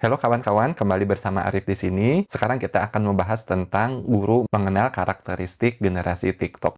Halo kawan-kawan, kembali bersama Arif di sini. Sekarang kita akan membahas tentang guru mengenal karakteristik generasi TikTok.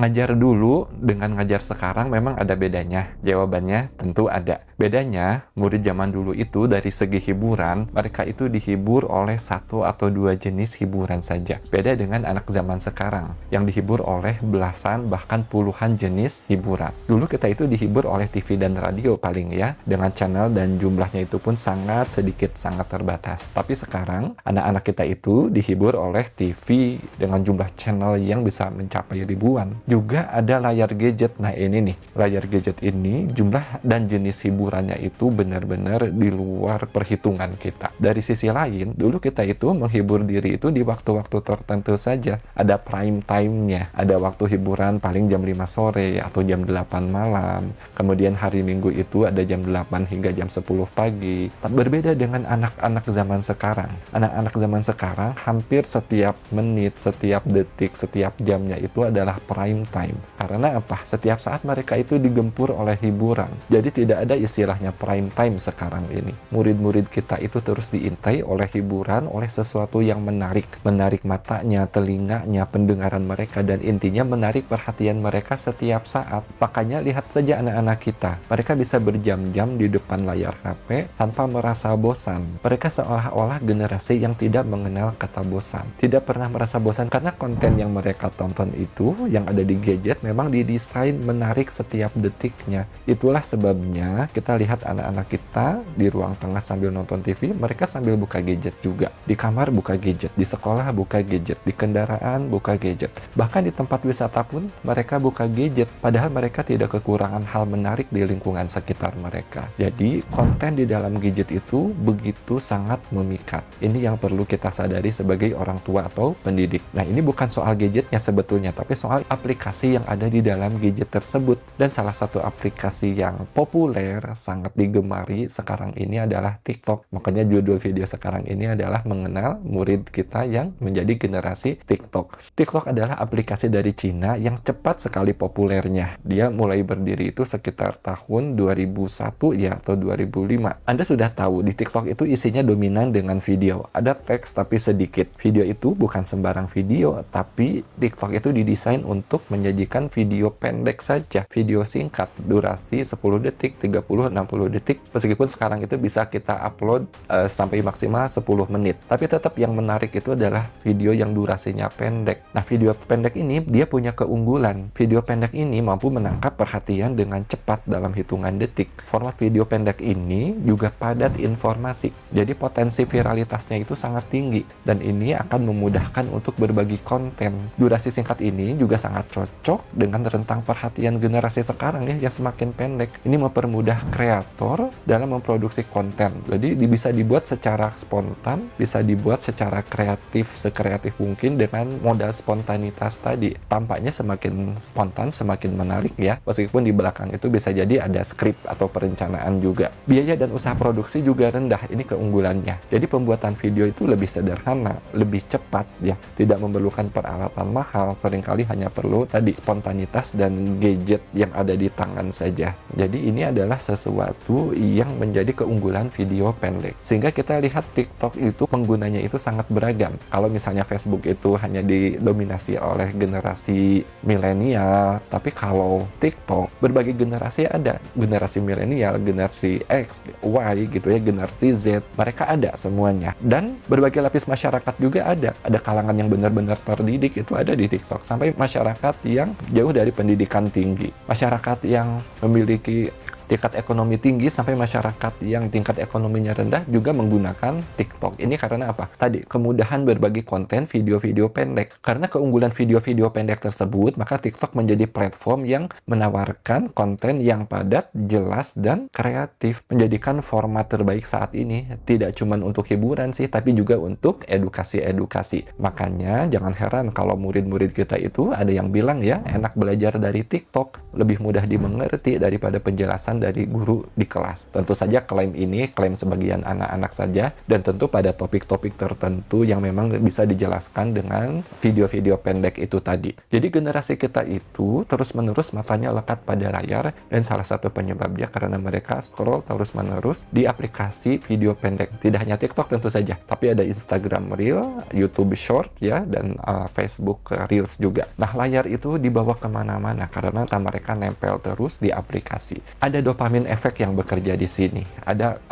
Ngajar dulu dengan ngajar sekarang memang ada bedanya. Jawabannya tentu ada. Bedanya, murid zaman dulu itu dari segi hiburan, mereka itu dihibur oleh satu atau dua jenis hiburan saja. Beda dengan anak zaman sekarang, yang dihibur oleh belasan bahkan puluhan jenis hiburan. Dulu kita itu dihibur oleh TV dan radio paling ya, dengan channel dan jumlahnya itu pun sangat sedikit, sangat terbatas. Tapi sekarang, anak-anak kita itu dihibur oleh TV dengan jumlah channel yang bisa mencapai ribuan. Juga ada layar gadget. Nah ini nih, layar gadget ini jumlah dan jenis hiburannya itu benar-benar di luar perhitungan kita. Dari sisi lain, dulu kita itu menghibur diri itu di waktu-waktu tertentu saja. Ada prime time-nya, ada waktu hiburan paling jam 5 sore atau jam 8 malam. Kemudian hari Minggu itu ada jam 8 hingga jam 10 pagi. Berbeda dengan anak-anak zaman sekarang. Anak-anak zaman sekarang hampir setiap menit, setiap detik, setiap jamnya itu adalah prime time. Karena apa? Setiap saat mereka itu digempur oleh hiburan. Jadi tidak ada istilahnya prime time sekarang ini. Murid-murid kita itu terus diintai oleh hiburan, oleh sesuatu yang menarik. Menarik matanya, telinganya, pendengaran mereka, dan intinya menarik perhatian mereka setiap saat. Makanya lihat saja anak-anak kita. Mereka bisa berjam-jam di depan layar HP tanpa merasa bosan. Mereka seolah-olah generasi yang tidak mengenal kata bosan. Tidak pernah merasa bosan karena konten yang mereka tonton itu, yang ada di gadget, memang didesain menarik setiap detiknya. Itulah sebabnya kita lihat anak-anak kita di ruang tengah sambil nonton TV, mereka sambil buka gadget juga. Di kamar buka gadget, di sekolah buka gadget, di kendaraan buka gadget. Bahkan di tempat wisata pun mereka buka gadget, padahal mereka tidak kekurangan hal menarik di lingkungan sekitar mereka. Jadi konten di dalam gadget itu begitu sangat memikat. Ini yang perlu kita sadari sebagai orang tua atau pendidik. Nah ini bukan soal gadgetnya sebetulnya, tapi soal aplikasi yang ada di dalam gadget tersebut. Dan salah satu aplikasi yang populer, sangat digemari sekarang ini adalah TikTok. Makanya judul video sekarang ini adalah mengenal murid kita yang menjadi generasi TikTok. TikTok adalah aplikasi dari Cina yang cepat sekali populernya. Dia mulai berdiri itu sekitar tahun 2001 ya, atau 2005. Anda sudah tahu di TikTok itu isinya dominan dengan video. Ada teks tapi sedikit. Video itu bukan sembarang video, tapi TikTok itu didesain untuk menyajikan video pendek saja, video singkat, durasi 10 detik, 30, 60 detik, meskipun sekarang itu bisa kita upload sampai maksimal 10 menit. Tapi tetap yang menarik itu adalah video yang durasinya pendek. Nah, video pendek ini dia punya keunggulan. Video pendek ini mampu menangkap perhatian dengan cepat dalam hitungan detik. Format video pendek ini juga padat informasi, jadi potensi viralitasnya itu sangat tinggi, dan ini akan memudahkan untuk berbagi konten. Durasi singkat ini juga sangat cocok dengan rentang perhatian generasi sekarang ya, yang semakin pendek. Ini mempermudah kreator dalam memproduksi konten. Jadi bisa dibuat secara spontan, bisa dibuat secara kreatif, sekreatif mungkin dengan modal spontanitas tadi. Tampaknya semakin spontan, semakin menarik ya. Meskipun di belakang itu bisa jadi ada skrip atau perencanaan juga. Biaya dan usaha produksi juga rendah. Ini keunggulannya. Jadi pembuatan video itu lebih sederhana, lebih cepat ya. Tidak memerlukan peralatan mahal, seringkali hanya perlu tadi spontanitas dan gadget yang ada di tangan saja. Jadi ini adalah sesuatu yang menjadi keunggulan video pendek. Sehingga kita lihat TikTok itu penggunanya itu sangat beragam. Kalau misalnya Facebook itu hanya didominasi oleh generasi milenial, tapi kalau TikTok berbagai generasi ada. Generasi milenial, generasi X, Y gitu ya, generasi Z, mereka ada semuanya. Dan berbagai lapis masyarakat juga ada. Ada kalangan yang benar-benar terdidik itu ada di TikTok, sampai masyarakat yang jauh dari pendidikan tinggi, masyarakat yang memiliki tingkat ekonomi tinggi, sampai masyarakat yang tingkat ekonominya rendah juga menggunakan TikTok. Ini karena apa? Tadi, kemudahan berbagi konten video-video pendek. Karena keunggulan video-video pendek tersebut, maka TikTok menjadi platform yang menawarkan konten yang padat, jelas, dan kreatif. Menjadikan format terbaik saat ini. Tidak cuma untuk hiburan sih, tapi juga untuk edukasi-edukasi. Makanya, jangan heran kalau murid-murid kita itu ada yang bilang ya, enak belajar dari TikTok. Lebih mudah dimengerti daripada penjelasan dari guru di kelas. Tentu saja klaim ini klaim sebagian anak-anak saja, dan tentu pada topik-topik tertentu yang memang bisa dijelaskan dengan video-video pendek itu tadi. Jadi generasi kita itu terus-menerus matanya lekat pada layar, dan salah satu penyebabnya karena mereka scroll terus-menerus di aplikasi video pendek. Tidak hanya TikTok tentu saja, tapi ada Instagram Reel, YouTube Short ya, dan Facebook Reels juga. Nah, layar itu dibawa kemana-mana karena mereka nempel terus di aplikasi. Ada dopamin efek yang bekerja di sini. Ada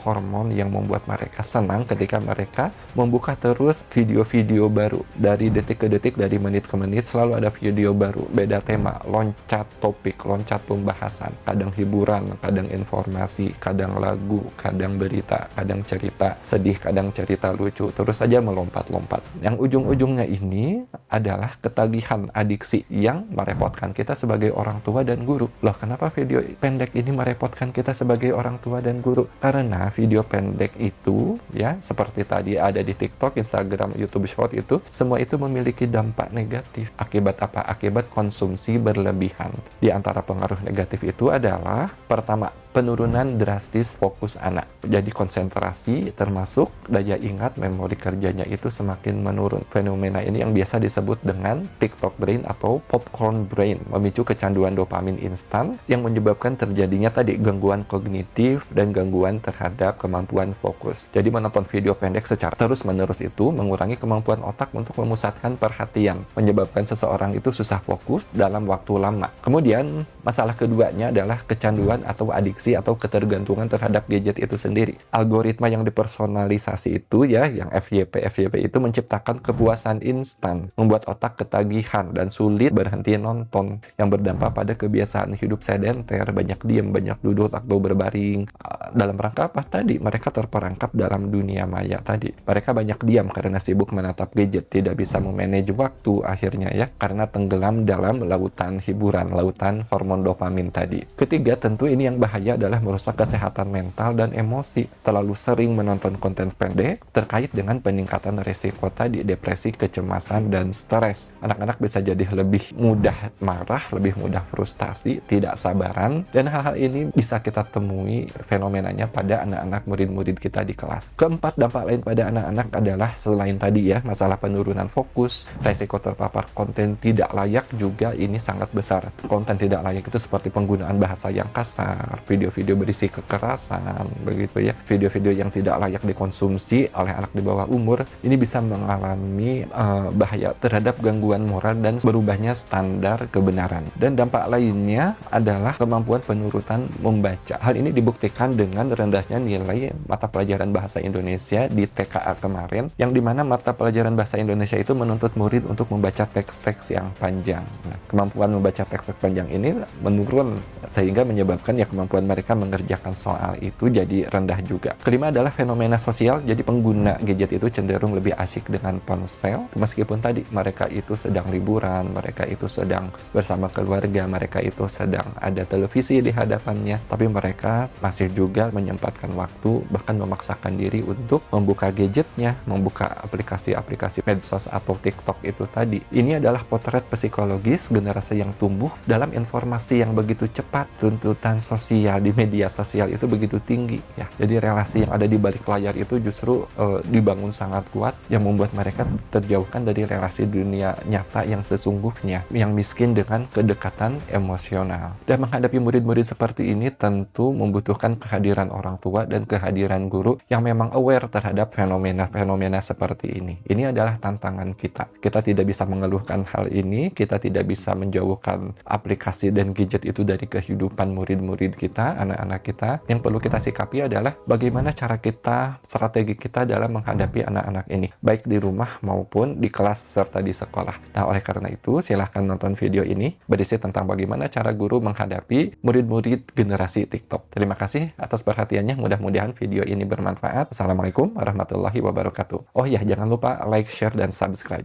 hormon yang membuat mereka senang ketika mereka membuka terus video-video baru. Dari detik ke detik, dari menit ke menit, selalu ada video baru, beda tema, loncat topik, loncat pembahasan. Kadang hiburan, kadang informasi, kadang lagu, kadang berita, kadang cerita sedih, kadang cerita lucu, terus saja melompat-lompat. Yang ujung-ujungnya ini adalah ketagihan adiksi yang merepotkan kita sebagai orang tua dan guru. Loh, kenapa video pendek ini merepotkan kita sebagai orang tua dan guru? Karena video pendek itu ya, seperti tadi ada di TikTok, Instagram, YouTube Short, itu semua itu memiliki dampak negatif. Akibat apa? Akibat konsumsi berlebihan. Di antara pengaruh negatif itu adalah pertama, penurunan drastis fokus anak. Jadi konsentrasi termasuk daya ingat, memori kerjanya itu semakin menurun. Fenomena ini yang biasa disebut dengan TikTok brain atau popcorn brain, memicu kecanduan dopamin instan yang menyebabkan terjadinya tadi gangguan kognitif dan gangguan terhadap kemampuan fokus. Jadi menonton video pendek secara terus-menerus itu mengurangi kemampuan otak untuk memusatkan perhatian, menyebabkan seseorang itu susah fokus dalam waktu lama. Kemudian masalah keduanya adalah kecanduan atau adiksi atau ketergantungan terhadap gadget itu sendiri. Algoritma yang dipersonalisasi itu ya, yang FYP itu menciptakan kepuasan instan, membuat otak ketagihan dan sulit berhenti nonton, yang berdampak pada kebiasaan hidup sedenter, banyak diam, banyak duduk atau berbaring. Dalam rangka apa tadi? Mereka terperangkap dalam dunia maya tadi. Mereka banyak diam karena sibuk menatap gadget, tidak bisa memanage waktu akhirnya ya, karena tenggelam dalam lautan hiburan, lautan hormon dopamin tadi. Ketiga, tentu ini yang bahaya adalah merusak kesehatan mental dan emosi. Terlalu sering menonton konten pendek terkait dengan peningkatan resiko tadi, depresi, kecemasan, dan stres. Anak-anak bisa jadi lebih mudah marah, lebih mudah frustasi, tidak sabaran, dan hal-hal ini bisa kita temui fenomenanya pada anak-anak murid-murid kita di kelas. Keempat, dampak lain pada anak-anak adalah selain tadi ya, masalah penurunan fokus, resiko terpapar konten tidak layak juga ini sangat besar. Konten tidak layak itu seperti penggunaan bahasa yang kasar, video-video berisi kekerasan, begitu ya, video-video yang tidak layak dikonsumsi oleh anak di bawah umur, ini bisa mengalami bahaya terhadap gangguan moral dan berubahnya standar kebenaran. Dan dampak lainnya adalah kemampuan penurutan membaca. Hal ini dibuktikan dengan rendahnya nilai mata pelajaran bahasa Indonesia di TKA kemarin, yang dimana mata pelajaran bahasa Indonesia itu menuntut murid untuk membaca teks-teks yang panjang. Nah, kemampuan membaca teks-teks panjang ini menurun, sehingga menyebabkan ya kemampuan mereka mengerjakan soal itu jadi rendah juga. Kelima adalah fenomena sosial. Jadi pengguna gadget itu cenderung lebih asyik dengan ponsel, meskipun tadi mereka itu sedang liburan, mereka itu sedang bersama keluarga, mereka itu sedang ada televisi di hadapannya, tapi mereka masih juga menyempatkan waktu, bahkan memaksakan diri untuk membuka gadgetnya, membuka aplikasi-aplikasi medsos atau TikTok itu tadi. Ini adalah potret psikologis generasi yang tumbuh dalam informasi yang begitu cepat, tuntutan sosial di media sosial itu begitu tinggi ya. Jadi relasi yang ada di balik layar itu justru dibangun sangat kuat, yang membuat mereka terjauhkan dari relasi dunia nyata yang sesungguhnya, yang miskin dengan kedekatan emosional. Dan menghadapi murid-murid seperti ini tentu membutuhkan kehadiran orang tua dan kehadiran guru yang memang aware terhadap fenomena-fenomena seperti ini. Ini adalah tantangan kita. Kita tidak bisa mengeluhkan hal ini, kita tidak bisa menjauhkan aplikasi dan gadget itu dari kehidupan murid-murid kita, anak-anak kita. Yang perlu kita sikapi adalah bagaimana cara kita, strategi kita dalam menghadapi anak-anak ini, baik di rumah maupun di kelas serta di sekolah. Nah, oleh karena itu, silahkan nonton video ini berisi tentang bagaimana cara guru menghadapi murid-murid generasi TikTok. Terima kasih atas perhatiannya, mudah-mudahan video ini bermanfaat. Assalamualaikum warahmatullahi wabarakatuh. Oh ya, jangan lupa like, share, dan subscribe.